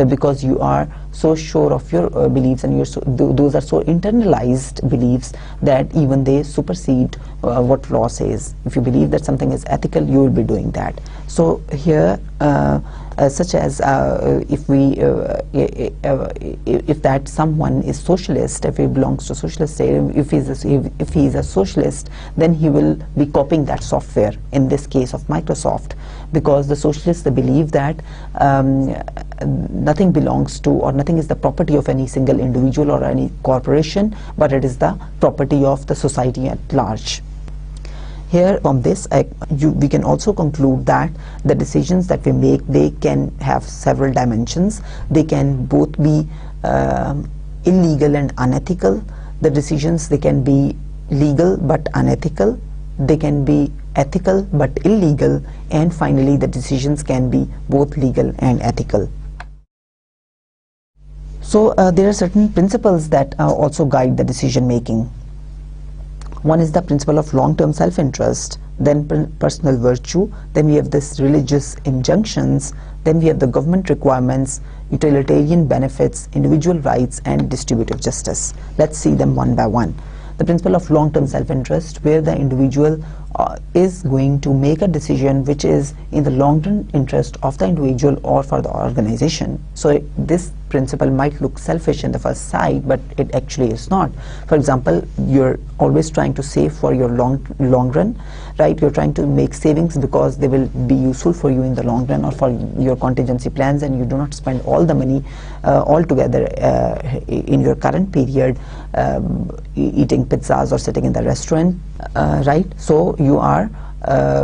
because you are so sure of your beliefs, and those are so internalized beliefs that even they supersede what law says. If you believe that something is ethical, you will be doing that. So here such as if that someone is socialist, if he belongs to socialist state, if he is a socialist, then he will be copying that software, in this case of Microsoft, because the socialists, they believe that nothing belongs to, or nothing is the property of any single individual or any corporation, but it is the property of the society at large. Here from this we can also conclude that the decisions that we make, they can have several dimensions. They can both be illegal and unethical. The decisions, they can be legal but unethical. They can be ethical but illegal, and finally the decisions can be both legal and ethical. So there are certain principles that also guide the decision making. One is the principle of long-term self-interest, then personal virtue, then we have this religious injunctions, then we have the government requirements, utilitarian benefits, individual rights, and distributive justice. Let's see them one by one. The principle of long-term self-interest, where the individual is going to make a decision which is in the long-term interest of the individual or for the organization. So this principle might look selfish in the first sight, but it actually is not. For example, you're always trying to save for your long run, right? You're trying to make savings because they will be useful for you in the long run or for your contingency plans, and you do not spend all the money altogether in your current period eating pizzas or sitting in the restaurant, right? So you are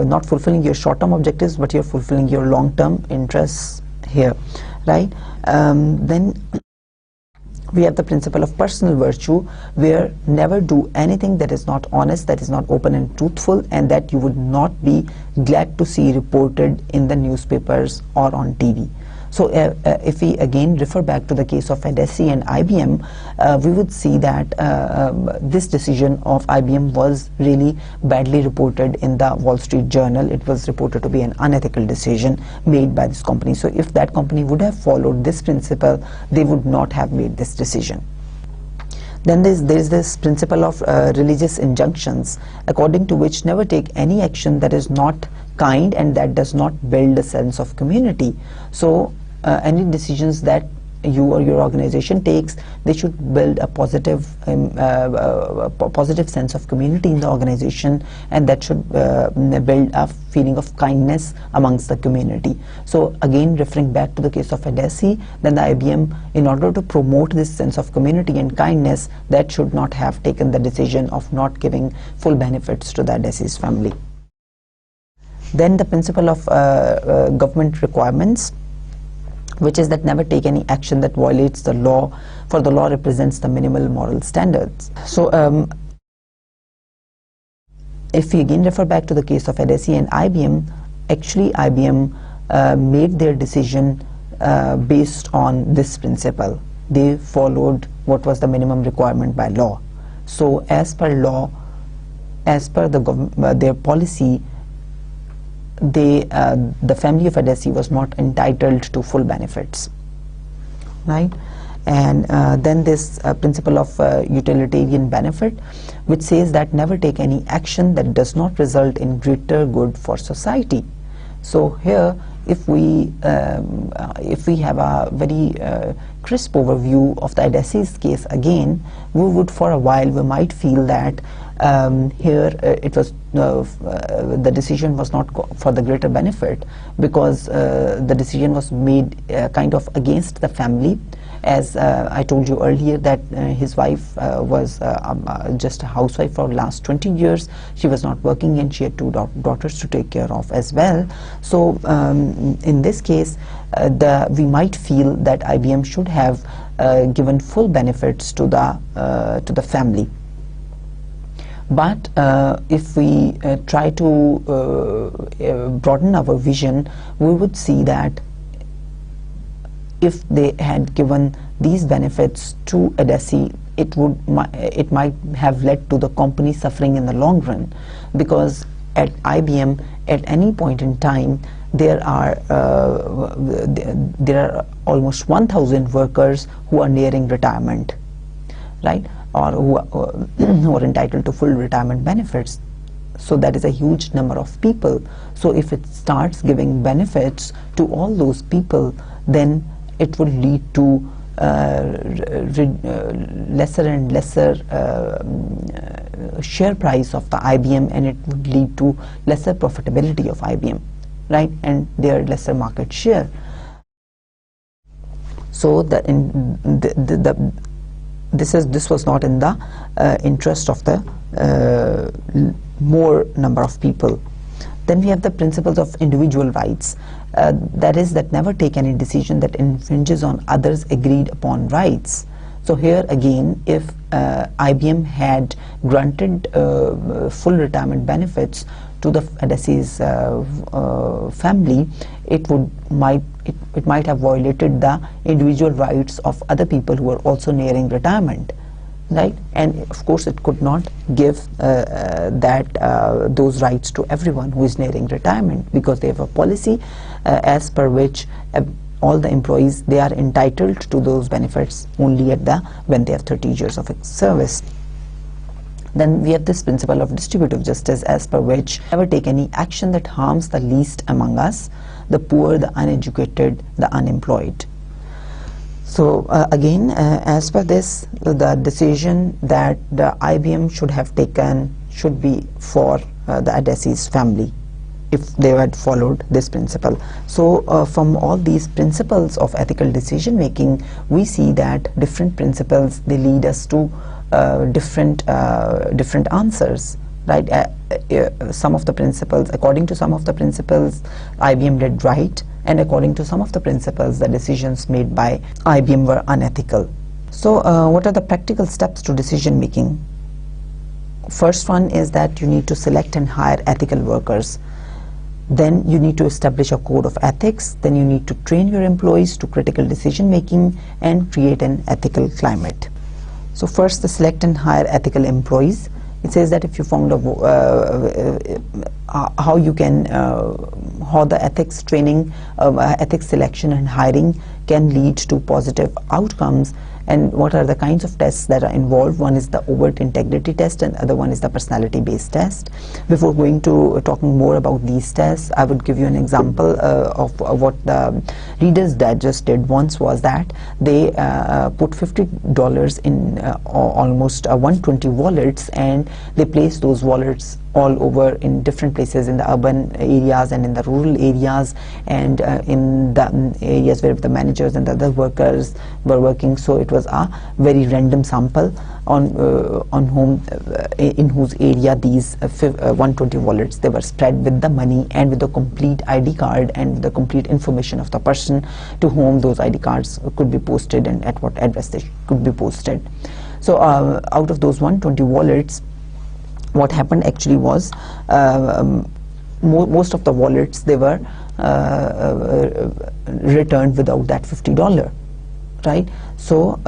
not fulfilling your short-term objectives, but you're fulfilling your long-term interests here, right? Then we have the principle of personal virtue, where never do anything that is not honest, that is not open and truthful, and that you would not be glad to see reported in the newspapers or on TV. So if we again refer back to the case of Edesi and IBM, we would see that this decision of IBM was really badly reported in the Wall Street Journal. It was reported to be an unethical decision made by this company. So if that company would have followed this principle, they would not have made this decision. Then there's this principle of religious injunctions, according to which never take any action that is not kind and that does not build a sense of community. So any decisions that you or your organization takes, they should build a positive sense of community in the organization, and that should build a feeling of kindness amongst the community. So again, referring back to the case of Edesi, then the IBM, in order to promote this sense of community and kindness, that should not have taken the decision of not giving full benefits to the Edesi's family. Then the principle of government requirements, which is that never take any action that violates the law, for the law represents the minimal moral standards. So if we again refer back to the case of Edesi and IBM, actually IBM made their decision based on this principle. They followed what was the minimum requirement by law. So as per law, as per their policy, the family of Edesi was not entitled to full benefits, right? And then this principle of utilitarian benefit, which says that never take any action that does not result in greater good for society. So here, if we have a very crisp overview of the Edesi's case again, we would for a while we might feel that here it was the decision was not for the greater benefit, because the decision was made kind of against the family. As I told you earlier, that his wife was just a housewife for the last 20 years. She was not working and she had two daughters to take care of as well. So in this case, we might feel that IBM should have given full benefits to the family. But if we try to broaden our vision, we would see that if they had given these benefits to a DESI, it might have led to the company suffering in the long run, because at IBM at any point in time there are almost 1,000 workers who are nearing retirement, right, or who are entitled to full retirement benefits. So that is a huge number of people. So if it starts giving benefits to all those people, then it would lead to lesser and lesser share price of the IBM, and it would lead to lesser profitability of IBM, right, and their lesser market share. So this was not in the interest of the more number of people. Then we have the principles of individual rights. That is, that never take any decision that infringes on others' agreed upon rights. So here again, if IBM had granted full retirement benefits to the DESI's family, it might have violated the individual rights of other people who were also nearing retirement, right? And of course it could not give those rights to everyone who is nearing retirement, because they have a policy as per which all the employees, they are entitled to those benefits only when they have 30 years of service. Then we have this principle of distributive justice, as per which never take any action that harms the least among us, the poor, the uneducated, the unemployed. So again, as per this, the decision that the IBM should have taken should be for the DESI's family, if they had followed this principle. So from all these principles of ethical decision making, we see that different principles, they lead us to different answers, right? Some of the principles, according to some of the principles, IBM did right, and according to some of the principles, the decisions made by IBM were unethical. So what are the practical steps to decision making? First one is that you need to select and hire ethical workers. Then you need to establish a code of ethics. Then you need to train your employees to critical decision making and create an ethical climate. So first, the select and hire ethical employees. It says that if you found how the ethics training, ethics selection and hiring can lead to positive outcomes, and what are the kinds of tests that are involved. One is the overt integrity test, and other one is the personality based test. Before going to talking more about these tests, I would give you an example of what the Reader's Digest did once. Was that they put $50 in almost 120 wallets, and they placed those wallets all over in different places, in the urban areas and in the rural areas, and in the areas where the managers and the other workers were working. So it was a very random sample on whom in whose area these 120 wallets, they were spread with the money and with the complete ID card and the complete information of the person to whom those ID cards could be posted and at what address they could be posted. So out of those 120 wallets, what happened actually was most of the wallets, they were returned without that $50, right? So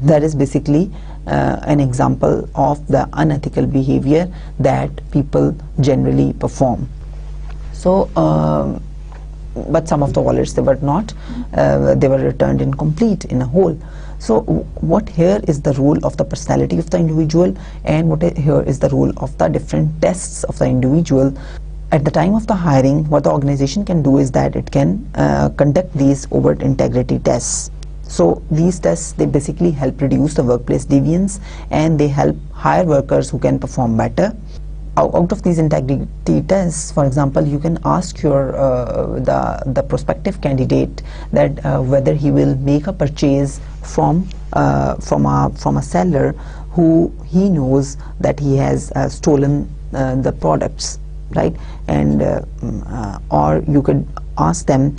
that is basically an example of the unethical behavior that people generally perform. So but some of the wallets, they were not, they were returned incomplete, in a whole. So what here is the role of the personality of the individual, and what here is the role of the different tests of the individual. At the time of the hiring, what the organization can do is that it can conduct these overt integrity tests. So these tests, they basically help reduce the workplace deviance, and they help hire workers who can perform better. Out of these integrity tests, for example, you can ask your the prospective candidate that whether he will make a purchase from a seller who he knows that he has stolen the products, right? And or you could ask them,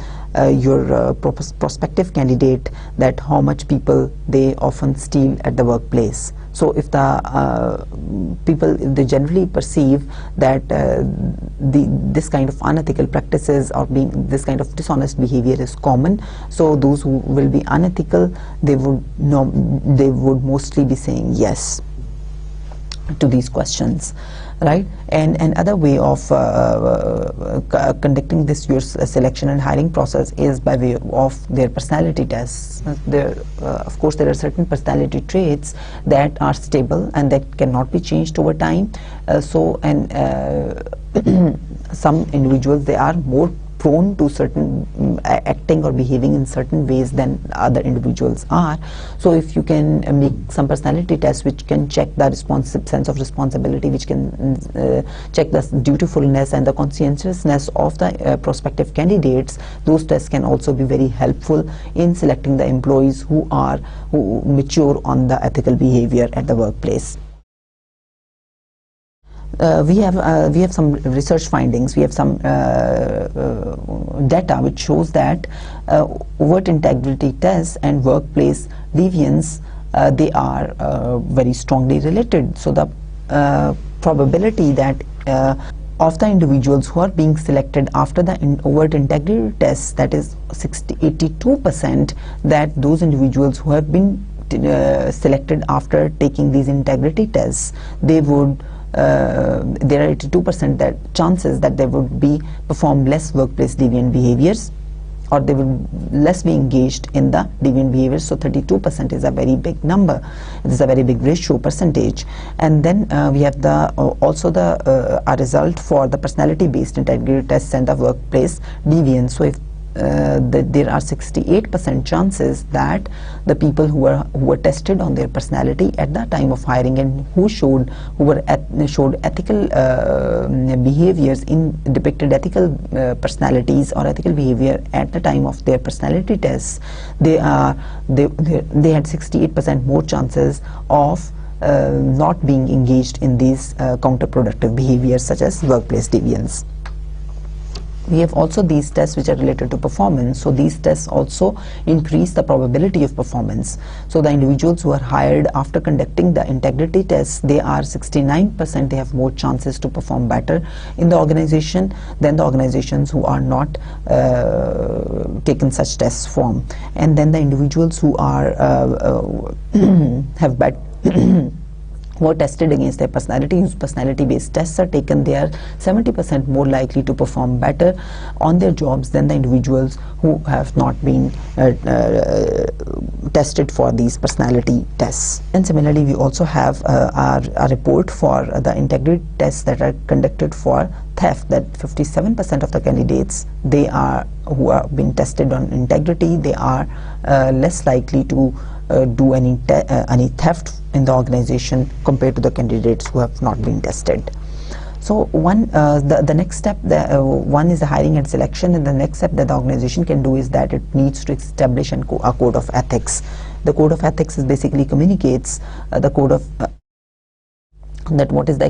your prospective candidate, that how much people they often steal at the workplace. So if the people, they generally perceive that this kind of unethical practices or this kind of dishonest behavior is common, so those who will be unethical, they would mostly be saying yes to these questions, right? And another way of conducting this your selection and hiring process is by way of their personality tests. Of course, there are certain personality traits that are stable and that cannot be changed over time. Some individuals, they are more prone to certain acting or behaving in certain ways than other individuals are. So if you can make some personality tests which can check the sense of responsibility, which can check the dutifulness and the conscientiousness of the prospective candidates, those tests can also be very helpful in selecting the employees who mature on the ethical behavior at the workplace. We have some research findings. We have some data which shows that overt integrity tests and workplace deviance, they are very strongly related. So the probability that of the individuals who are being selected after the overt integrity tests, that is 82%, that those individuals who have been selected after taking these integrity tests, they would there are 82% that chances that they would perform less workplace deviant behaviors, or they will less be engaged in the deviant behaviors. So 32% is a very big number. It is a very big ratio percentage. And then we have also a result for the personality based integrity tests and the workplace deviance. So if there are 68% chances that the people who were tested on their personality at the time of hiring and who showed ethical behaviors, depicted ethical personalities or ethical behavior at the time of their personality tests, they had 68% more chances of not being engaged in these counterproductive behaviors such as workplace deviance. We have also these tests which are related to performance. So these tests also increase the probability of performance. So the individuals who are hired after conducting the integrity tests, they are 69%, they have more chances to perform better in the organization than the organizations who are not taken such tests from. And then the individuals who are have bad were tested against their personality, whose personality based tests are taken, they are 70% more likely to perform better on their jobs than the individuals who have not been tested for these personality tests. And similarly, we also have a report for the integrity tests that are conducted for theft, that 57% of the candidates, who are being tested on integrity, they are less likely to do any theft in the organization compared to the candidates who have not been tested. So the next step, one is the hiring and selection, and the next step that the organization can do is that it needs to establish a code of ethics. The code of ethics basically communicates the code of that what is the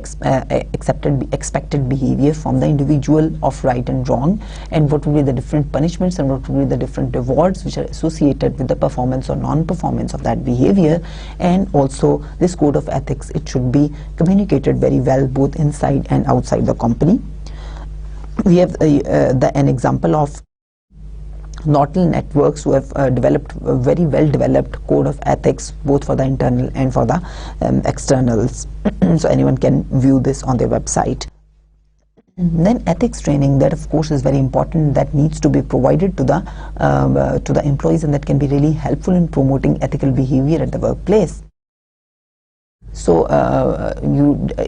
expected behavior from the individual of right and wrong, and what will be the different punishments and what will be the different rewards which are associated with the performance or non-performance of that behavior. And also this code of ethics, it should be communicated very well both inside and outside the company. We have an example of Nortel Networks, who have developed a very well developed code of ethics both for the internal and for the externals. So anyone can view this on their website. Then ethics training, that of course is very important, that needs to be provided to the employees, and that can be really helpful in promoting ethical behavior at the workplace. So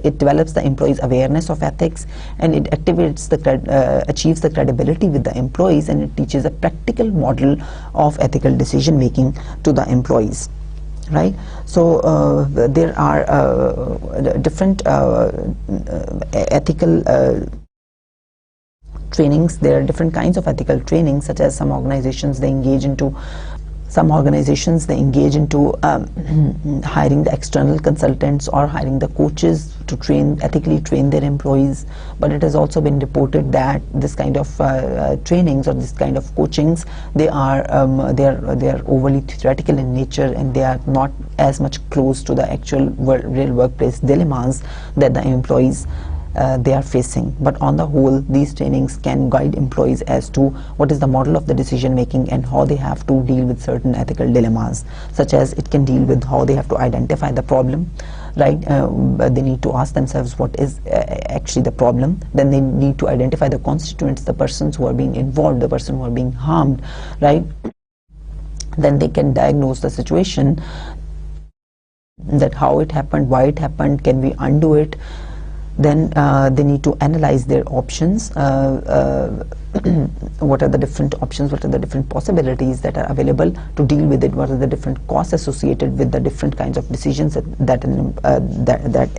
it develops the employees' awareness of ethics, and it activates achieves the credibility with the employees, and it teaches a practical model of ethical decision making to the employees, right? So there are different ethical trainings. There are different kinds of ethical trainings, such as some organizations, they engage into Some organizations, they engage into hiring the external consultants or hiring the coaches to ethically train their employees. But it has also been reported that this kind of trainings or this kind of coachings, they are overly theoretical in nature, and they are not as much close to the actual real workplace dilemmas that the employees they are facing. But on the whole, these trainings can guide employees as to what is the model of the decision making and how they have to deal with certain ethical dilemmas, such as it can deal with how they have to identify the problem, right? They need to ask themselves what is actually the problem. Then they need to identify the constituents, the persons who are being involved, the person who are being harmed, right? Then they can diagnose the situation, that how it happened, why it happened, can we undo it. Then they need to analyze their options. What are the different options, what are the different possibilities that are available to deal with it, what are the different costs associated with the different kinds of decisions that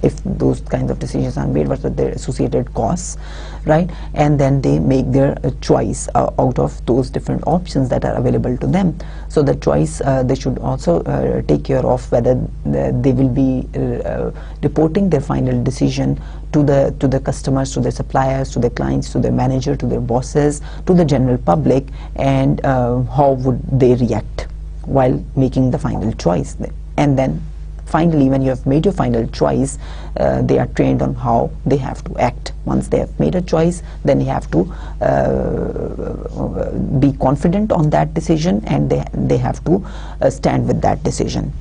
if those kinds of decisions are made, what are their associated costs, right? And then they make their choice out of those different options that are available to them. So the choice, they should also take care of whether they will be reporting their final decision to the customers, to their suppliers, to their clients, to their manager, to their bosses, to the general public, and how would they react while making the final choice. And then finally, when you have made your final choice, they are trained on how they have to act. Once they have made a choice, then you have to be confident on that decision, and they have to stand with that decision.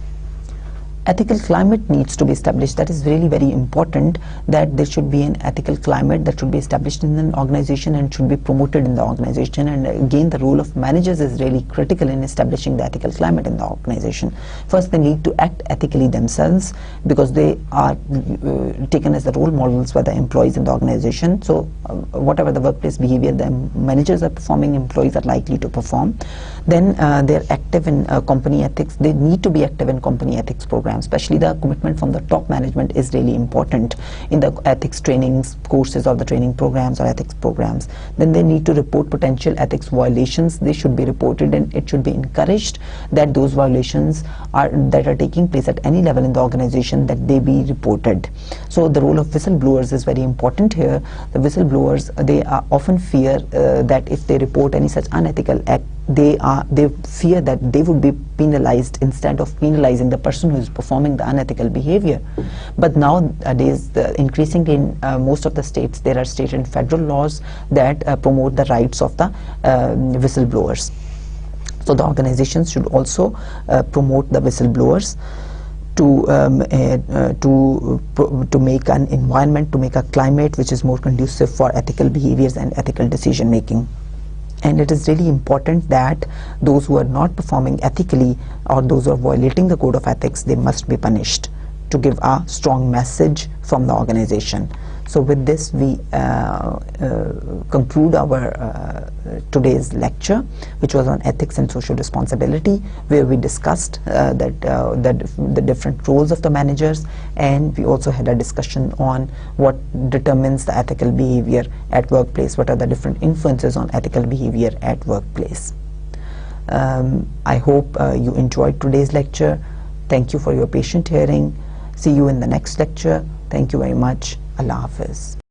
Ethical climate needs to be established. That is really very important, that there should be an ethical climate that should be established in an organization and should be promoted in the organization. And again, the role of managers is really critical in establishing the ethical climate in the organization. First, they need to act ethically themselves, because they are taken as the role models by the employees in the organization. So whatever the workplace behavior the managers are performing, employees are likely to perform. Then they're active in company ethics. They need to be active in company ethics programs. Especially the commitment from the top management is really important in the ethics trainings courses or the training programs or ethics programs. Then they need to report potential ethics violations. They should be reported, and it should be encouraged that those violations that are taking place at any level in the organization, that they be reported. So the role of whistleblowers is very important here. The whistleblowers, they often fear that if they report any such unethical act, they fear that they would be penalized instead of penalizing the person who is performing the unethical behavior. But nowadays, increasingly in most of the states, there are state and federal laws that promote the rights of the whistleblowers. So the organizations should also promote the whistleblowers to make an environment, to make a climate which is more conducive for ethical behaviors and ethical decision making. And it is really important that those who are not performing ethically, or those who are violating the code of ethics, they must be punished, to give a strong message from the organization. So with this, we conclude our today's lecture, which was on ethics and social responsibility, where we discussed the different roles of the managers, and we also had a discussion on what determines the ethical behavior at workplace, what are the different influences on ethical behavior at workplace. I hope you enjoyed today's lecture. Thank you for your patient hearing. See you in the next lecture. Thank you very much. Allah Hafiz.